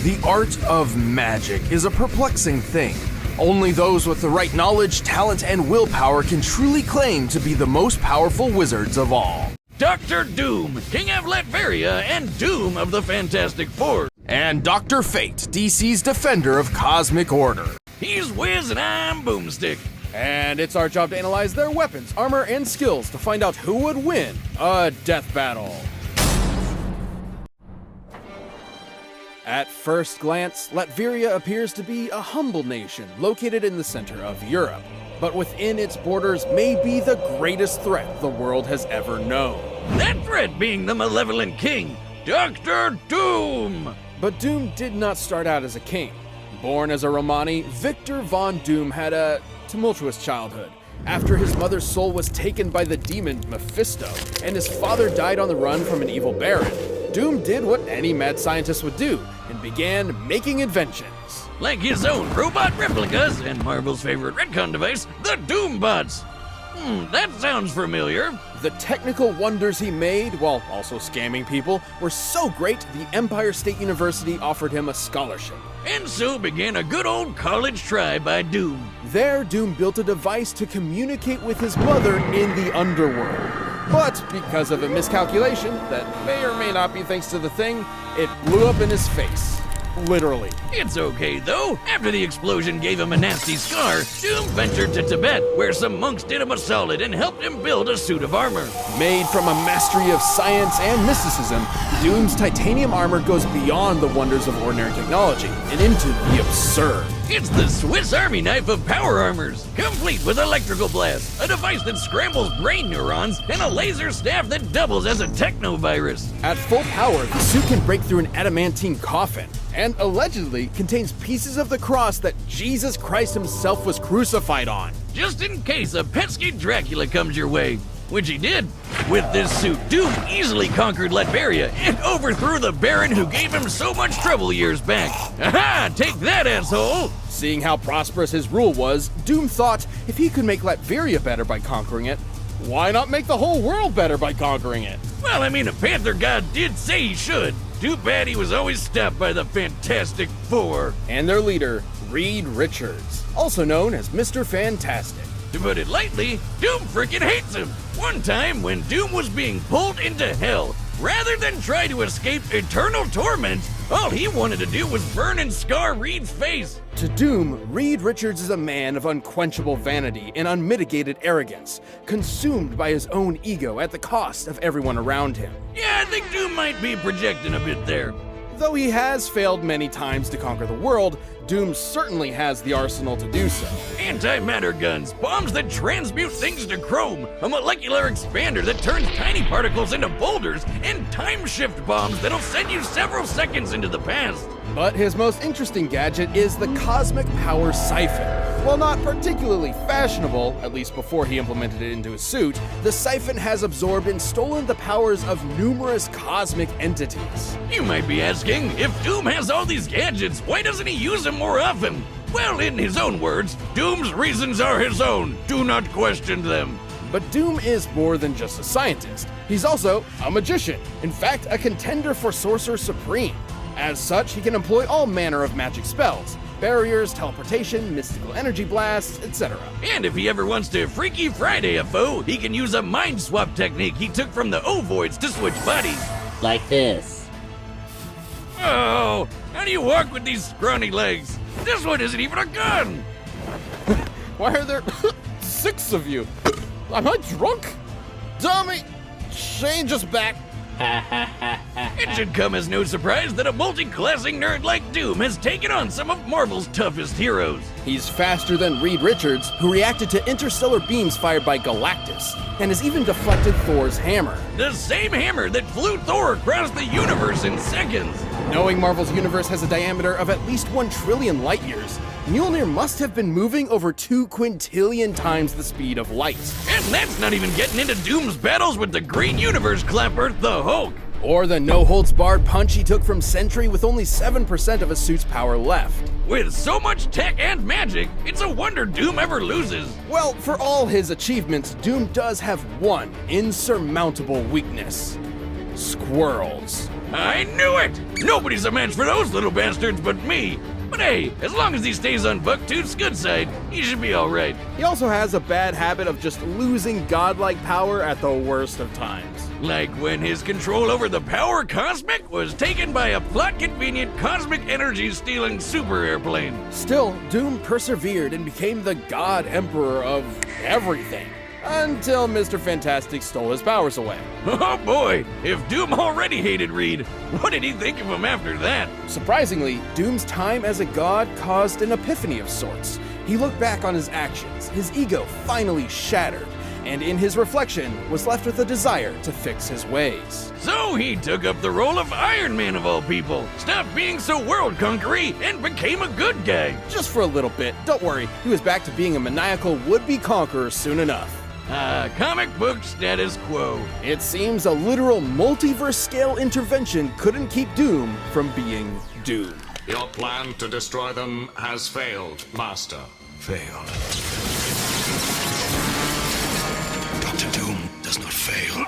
The art of magic is a perplexing thing. Only those with the right knowledge, talent, and willpower can truly claim to be the most powerful wizards of all. Dr. Doom, King of Latveria and Doom of the Fantastic Four. And Dr. Fate, DC's defender of cosmic order. He's Wiz and I'm Boomstick. And it's our job to analyze their weapons, armor, and skills to find out who would win a death battle. At first glance, Latveria appears to be a humble nation located in the center of Europe, but within its borders may be the greatest threat the world has ever known. That threat being the malevolent king, Dr. Doom. But Doom did not start out as a king. Born as a Romani, Victor von Doom had a tumultuous childhood. After his mother's soul was taken by the demon Mephisto, and his father died on the run from an evil baron, Doom did what any mad scientist would do, and began making inventions. Like his own robot replicas and Marvel's favorite retcon device, the Doombots. That sounds familiar. The technical wonders he made, while also scamming people, were so great the Empire State University offered him a scholarship. And so began a good old college try by Doom. There, Doom built a device to communicate with his mother in the underworld. But because of a miscalculation that may or may not be thanks to the thing, it blew up in his face. Literally. It's okay, though. After the explosion gave him a nasty scar, Doom ventured to Tibet, where some monks did him a solid and helped him build a suit of armor. Made from a mastery of science and mysticism, Doom's titanium armor goes beyond the wonders of ordinary technology and into the absurd. It's the Swiss Army knife of power armors, complete with electrical blast, a device that scrambles brain neurons, and a laser staff that doubles as a technovirus. At full power, the suit can break through an adamantine coffin, and allegedly contains pieces of the cross that Jesus Christ himself was crucified on. Just in case a pesky Dracula comes your way, which he did. With this suit, Doom easily conquered Latveria and overthrew the Baron who gave him so much trouble years back. Aha! Take that, asshole! Seeing how prosperous his rule was, Doom thought if he could make Latveria better by conquering it, why not make the whole world better by conquering it? Well, I mean, a Panther God did say he should. Too bad he was always stopped by the Fantastic Four. And their leader, Reed Richards, also known as Mr. Fantastic. To put it lightly, Doom frickin' hates him. One time, when Doom was being pulled into hell, rather than try to escape eternal torment, all he wanted to do was burn and scar Reed's face. To Doom, Reed Richards is a man of unquenchable vanity and unmitigated arrogance, consumed by his own ego at the cost of everyone around him. Yeah, I think Doom might be projecting a bit there. Though he has failed many times to conquer the world, Doom certainly has the arsenal to do so. Antimatter guns, bombs that transmute things to chrome, a molecular expander that turns tiny particles into boulders, and time shift bombs that'll send you several seconds into the past. But his most interesting gadget is the Cosmic Power Siphon. While not particularly fashionable, at least before he implemented it into his suit, the siphon has absorbed and stolen the powers of numerous cosmic entities. You might be asking, if Doom has all these gadgets, why doesn't he use them more often? Well, in his own words, Doom's reasons are his own. Do not question them. But Doom is more than just a scientist. He's also a magician, in fact, a contender for Sorcerer Supreme. As such, he can employ all manner of magic spells, barriers, teleportation, mystical energy blasts, etc. And if he ever wants to Freaky Friday a foe, he can use a mind swap technique he took from the Ovoids to switch bodies. Like this. Oh, how do you walk with these scrawny legs? This one isn't even a gun! Why are there 6 of you? Am I drunk? Dummy! Change us back! It should come as no surprise that a multi-classing nerd like Doom has taken on some of Marvel's toughest heroes. He's faster than Reed Richards, who reacted to interstellar beams fired by Galactus, and has even deflected Thor's hammer. The same hammer that flew Thor across the universe in seconds. Knowing Marvel's universe has a diameter of at least 1 trillion light years, Mjolnir must have been moving over 2 quintillion times the speed of light. And that's not even getting into Doom's battles with the Green Universe Clapper, the Hulk. Or the no-holds-barred punch he took from Sentry with only 7% of his suit's power left. With so much tech and magic, it's a wonder Doom ever loses. Well, for all his achievements, Doom does have one insurmountable weakness: squirrels. I knew it! Nobody's a match for those little bastards but me. But hey, as long as he stays on Bucktooth's good side, he should be alright. He also has a bad habit of just losing godlike power at the worst of times. Like when his control over the Power Cosmic was taken by a plot-convenient cosmic energy-stealing super airplane. Still, Doom persevered and became the God Emperor of everything. Until Mr. Fantastic stole his powers away. Oh boy, if Doom already hated Reed, what did he think of him after that? Surprisingly, Doom's time as a god caused an epiphany of sorts. He looked back on his actions, his ego finally shattered, and in his reflection was left with a desire to fix his ways. So he took up the role of Iron Man of all people, stopped being so world-conquery, and became a good guy. Just for a little bit, don't worry, he was back to being a maniacal would-be conqueror soon enough. Comic book status quo. It seems a literal multiverse-scale intervention couldn't keep Doom from being Doom. Your plan to destroy them has failed, Master. Failed. Dr. Doom does not fail.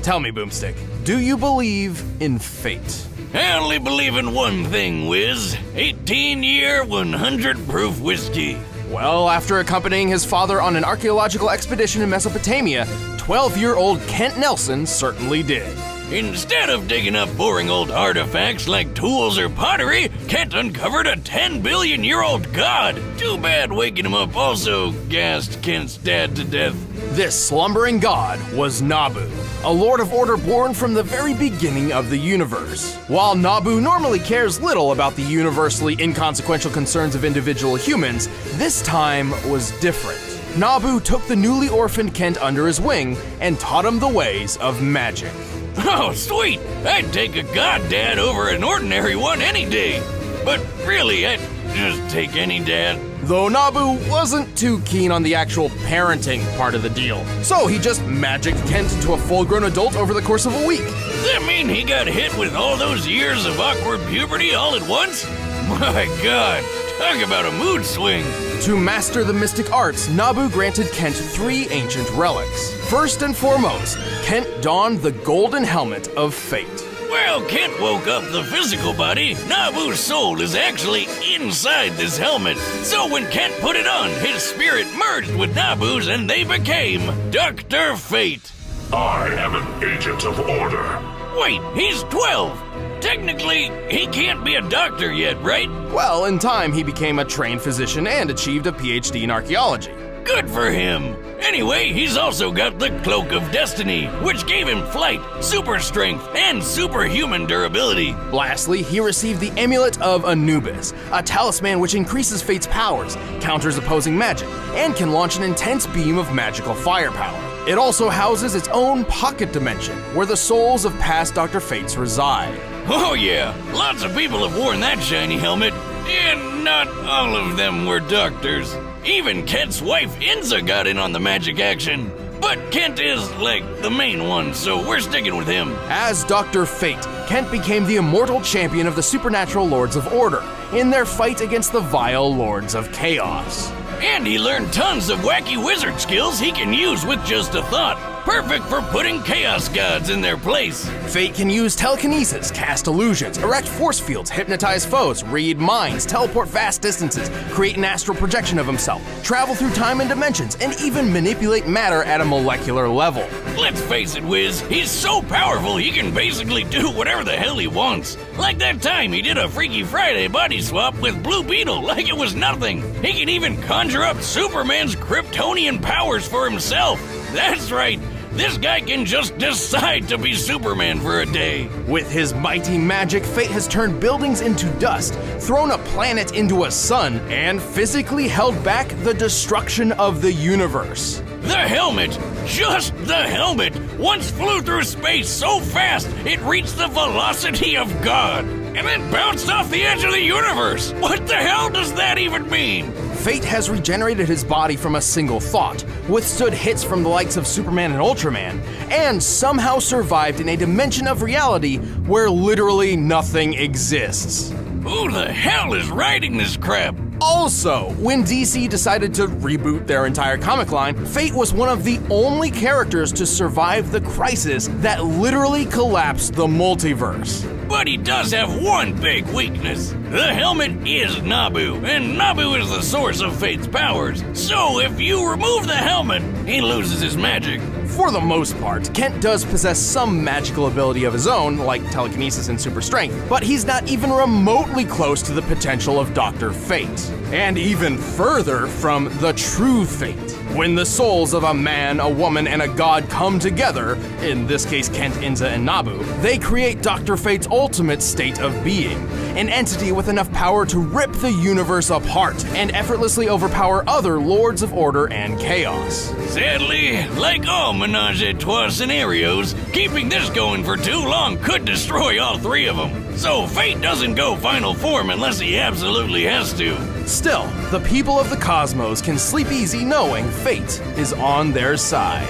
Tell me, Boomstick, do you believe in fate? I only believe in one thing, Wiz. 18-year, 100-proof whiskey. Well, after accompanying his father on an archaeological expedition in Mesopotamia, 12-year-old Kent Nelson certainly did. Instead of digging up boring old artifacts like tools or pottery, Kent uncovered a 10-billion-year-old god. Too bad waking him up also gassed Kent's dad to death. This slumbering god was Nabu, a Lord of Order born from the very beginning of the universe. While Nabu normally cares little about the universally inconsequential concerns of individual humans, this time was different. Nabu took the newly orphaned Kent under his wing and taught him the ways of magic. Oh, sweet! I'd take a god dad over an ordinary one any day. But really, I'd just take any dad. Though Nabu wasn't too keen on the actual parenting part of the deal, so he just magicked Kent into a full-grown adult over the course of a week. Does that mean he got hit with all those years of awkward puberty all at once? My god, talk about a mood swing. To master the mystic arts, Nabu granted Kent 3 ancient relics. First and foremost, Kent donned the golden helmet of fate. Well, Kent woke up the physical body. Nabu's soul is actually inside this helmet. So when Kent put it on, his spirit merged with Nabu's and they became Dr. Fate. I am an agent of order. Wait, he's 12. Technically, he can't be a doctor yet, right? Well, in time, he became a trained physician and achieved a PhD in archaeology. Good for him. Anyway, he's also got the Cloak of Destiny, which gave him flight, super strength, and superhuman durability. Lastly, he received the Amulet of Anubis, a talisman which increases Fate's powers, counters opposing magic, and can launch an intense beam of magical firepower. It also houses its own pocket dimension, where the souls of past Dr. Fates reside. Oh yeah, lots of people have worn that shiny helmet, and not all of them were doctors. Even Kent's wife Inza got in on the magic action. But Kent is, like, the main one, so we're sticking with him. As Dr. Fate, Kent became the immortal champion of the supernatural Lords of Order in their fight against the vile Lords of Chaos. And he learned tons of wacky wizard skills he can use with just a thought. Perfect for putting chaos gods in their place. Fate can use telekinesis, cast illusions, erect force fields, hypnotize foes, read minds, teleport vast distances, create an astral projection of himself, travel through time and dimensions, and even manipulate matter at a molecular level. Let's face it, Wiz, he's so powerful he can basically do whatever the hell he wants. Like that time he did a Freaky Friday body swap with Blue Beetle like it was nothing. He can even conjure up Superman's Kryptonian powers for himself. That's right. This guy can just decide to be Superman for a day. With his mighty magic, Fate has turned buildings into dust, thrown a planet into a sun, and physically held back the destruction of the universe. The helmet, just the helmet, once flew through space so fast it reached the velocity of God, and then bounced off the edge of the universe. What the hell does that even mean? Fate has regenerated his body from a single thought, withstood hits from the likes of Superman and Ultraman, and somehow survived in a dimension of reality where literally nothing exists. Who the hell is writing this crap? Also, when DC decided to reboot their entire comic line, Fate was one of the only characters to survive the crisis that literally collapsed the multiverse. But he does have one big weakness. The helmet is Nabu, and Nabu is the source of Fate's powers. So if you remove the helmet, he loses his magic. For the most part, Kent does possess some magical ability of his own, like telekinesis and super strength, but he's not even remotely close to the potential of Dr. Fate. And even further from the true Fate. When the souls of a man, a woman, and a god come together, in this case Kent, Inza, and Nabu, they create Dr. Fate's ultimate state of being. An entity with enough power to rip the universe apart and effortlessly overpower other Lords of Order and Chaos. Sadly, like all Menage a Trois scenarios, keeping this going for too long could destroy all three of them. So Fate doesn't go final form unless he absolutely has to. Still, the people of the cosmos can sleep easy knowing Fate is on their side.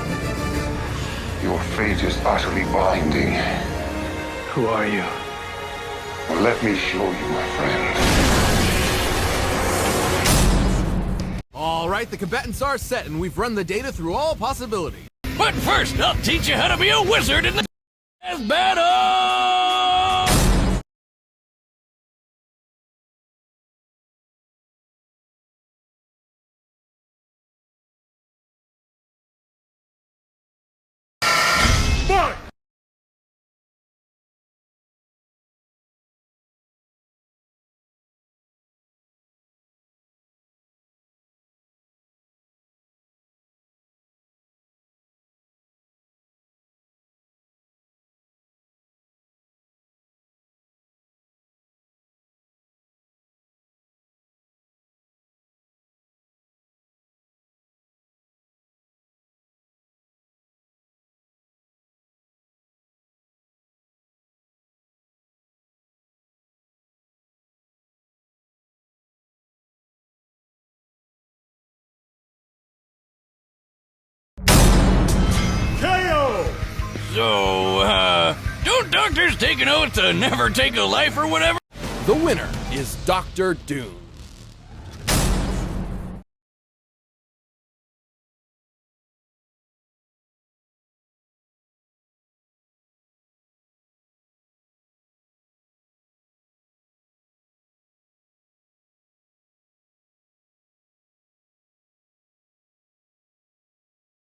Your fate is utterly binding. Who are you? Well, let me show you, my friend. All right, the combatants are set, and we've run the data through all possibilities. But first, I'll teach you how to be a wizard in the battle! So, don't doctors take an oath to never take a life or whatever? The winner is Dr. Doom.